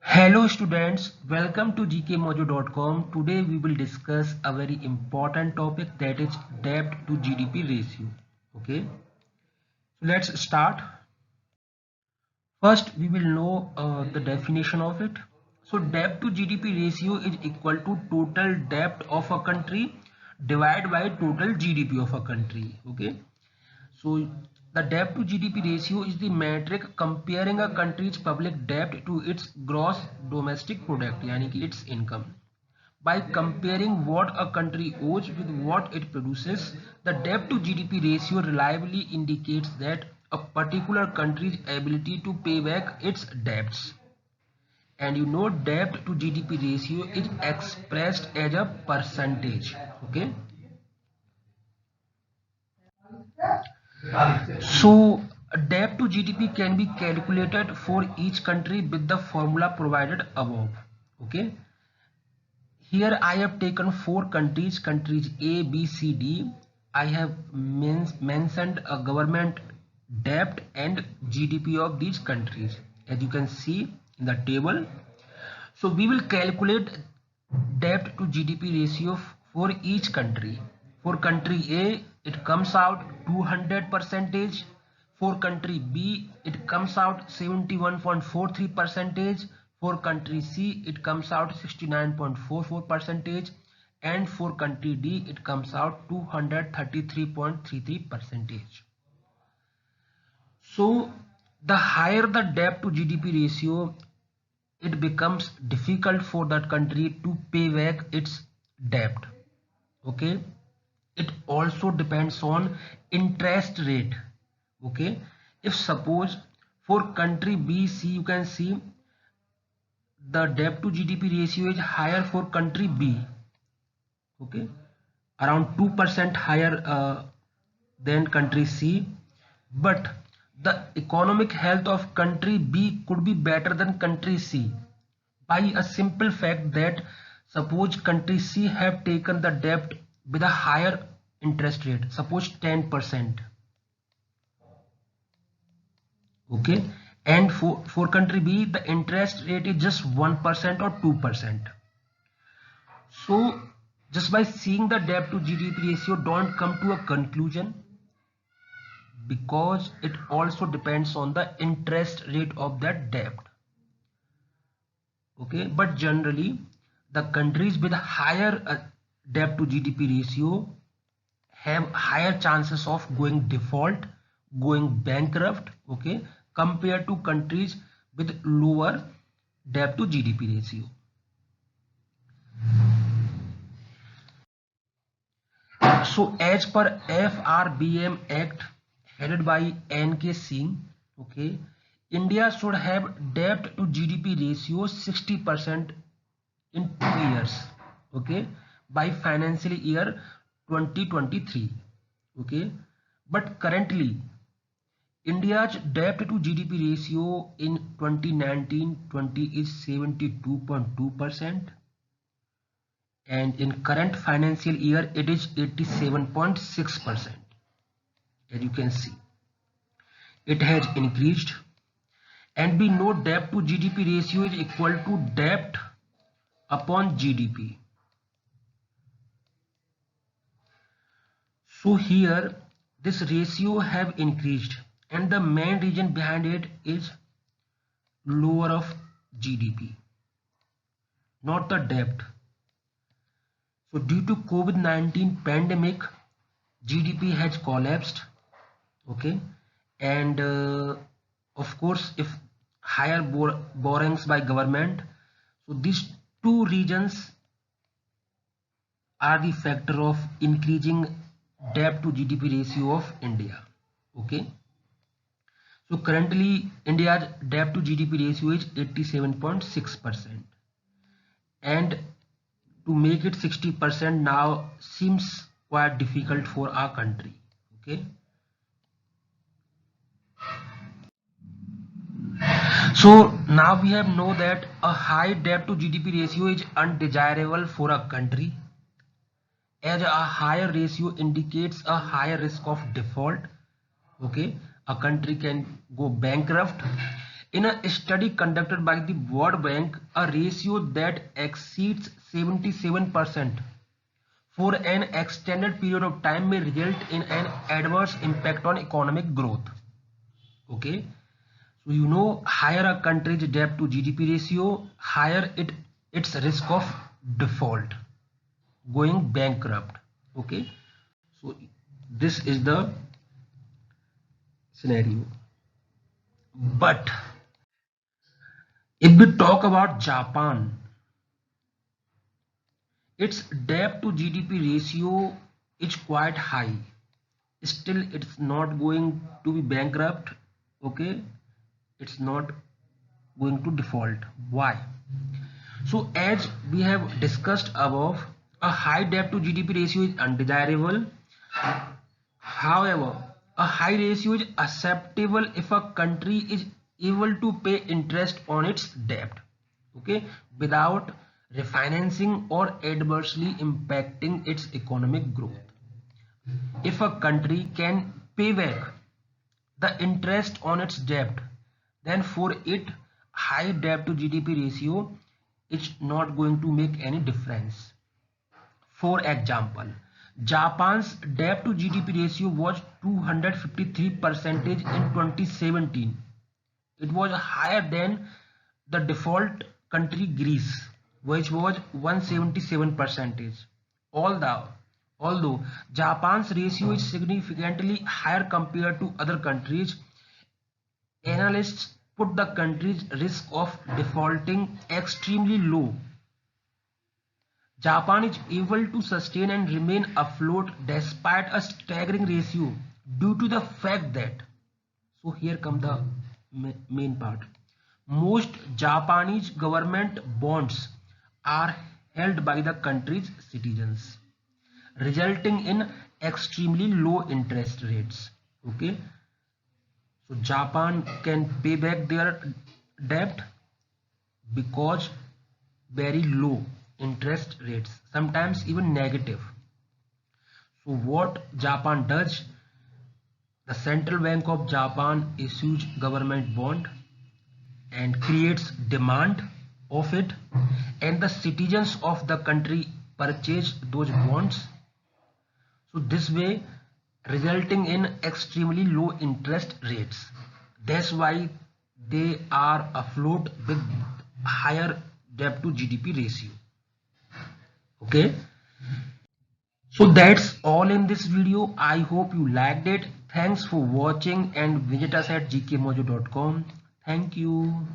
Hello students, welcome to gkmojo.com. Today we will discuss a very important topic, that is debt to GDP ratio. Okay, so let's start. First we will know the definition of it. So debt to GDP ratio is equal to total debt of a country divided by total GDP of a country. Okay, so the debt to GDP ratio is the metric comparing a country's public debt to its gross domestic product, यानी कि its income. By comparing what a country owes with what it produces, the debt to GDP ratio reliably indicates that a particular country's ability to pay back its debts. And you know, debt to GDP ratio is expressed as a percentage. Okay. So debt to GDP can be calculated for each country with the formula provided above. Okay. Here I have taken four countries, countries A, B, C, D. I have mentioned a government debt and GDP of these countries, as you can see in the table. So we will calculate debt to GDP ratio for each country. For country A, it comes out 200 percentage. For country B, it comes out 71.43 percentage. For country C, it comes out 69.44 percentage. And for country D, it comes out 233.33 percentage. So the higher the debt to GDP ratio, it becomes difficult for that country to pay back its debt. Okay, it also depends on interest rate. Okay, if suppose for country B, C, you can see the debt to GDP ratio is higher for country B. Okay, around 2% higher than country C, but the economic health of country B could be better than country C by a simple fact that suppose country C have taken the debt with a higher interest rate, suppose 10%. Okay, and for country B the interest rate is just 1% or 2%. So just by seeing the debt to GDP ratio, don't come to a conclusion, because it also depends on the interest rate of that debt. Okay, but generally the countries with higher debt to GDP ratio have higher chances of going default, going bankrupt, okay, compared to countries with lower debt to GDP ratio. So as per FRBM Act headed by N.K. Singh, okay, India should have debt to GDP ratio 60% in 2 years, okay, by financial year 2023. Okay, but currently India's debt to GDP ratio in 2019-20 is 72.2%, and in current financial year it is 87.6%. As you can see, it has increased, and we know debt to GDP ratio is equal to debt upon GDP. So here this ratio have increased, and the main reason behind it is lower of GDP, not the debt. So due to COVID-19 pandemic, GDP has collapsed. Okay, and of course if higher borrowings by government, so these two reasons are the factor of increasing debt to GDP ratio of India. Okay, so currently India's debt to GDP ratio is 87.6%, and to make it 60% now seems quite difficult for our country. Okay, so now we have know that a high debt to GDP ratio is undesirable for a country, as a higher ratio indicates a higher risk of default. Okay, a country can go bankrupt, In a study conducted by the World Bank, a ratio that exceeds 77% for an extended period of time may result in an adverse impact on economic growth. Okay, so you know, higher a country's debt to GDP ratio, higher its risk of default, going bankrupt. Okay, so this is the scenario. But if we talk about Japan, its debt to GDP ratio is quite high. Still, it's not going to be bankrupt. Okay, it's not going to default. Why? So as we have discussed above, a high debt to GDP ratio is undesirable. However, a high ratio is acceptable if a country is able to pay interest on its debt, okay, without refinancing or adversely impacting its economic growth. If a country can pay back the interest on its debt, then for it, high debt to GDP ratio is not going to make any difference. For example, Japan's debt to GDP ratio was 253% in 2017. It was higher than the default country Greece, which was 177%. Although Japan's ratio is significantly higher compared to other countries, analysts put the country's risk of defaulting extremely low. Japan is able to sustain and remain afloat despite a staggering ratio due to the fact that, so here comes the main part, most Japanese government bonds are held by the country's citizens, resulting in extremely low interest rates. Okay, so Japan can pay back their debt because very low interest rates, sometimes even negative. So what Japan does, the Central Bank of Japan issues government bond and creates demand of it, and the citizens of the country purchase those bonds. So this way, resulting in extremely low interest rates. That's why they are afloat with higher debt to GDP ratio. Okay, so that's all in this video. I hope you liked it. Thanks for watching and visit us at gkmojo.com. Thank you.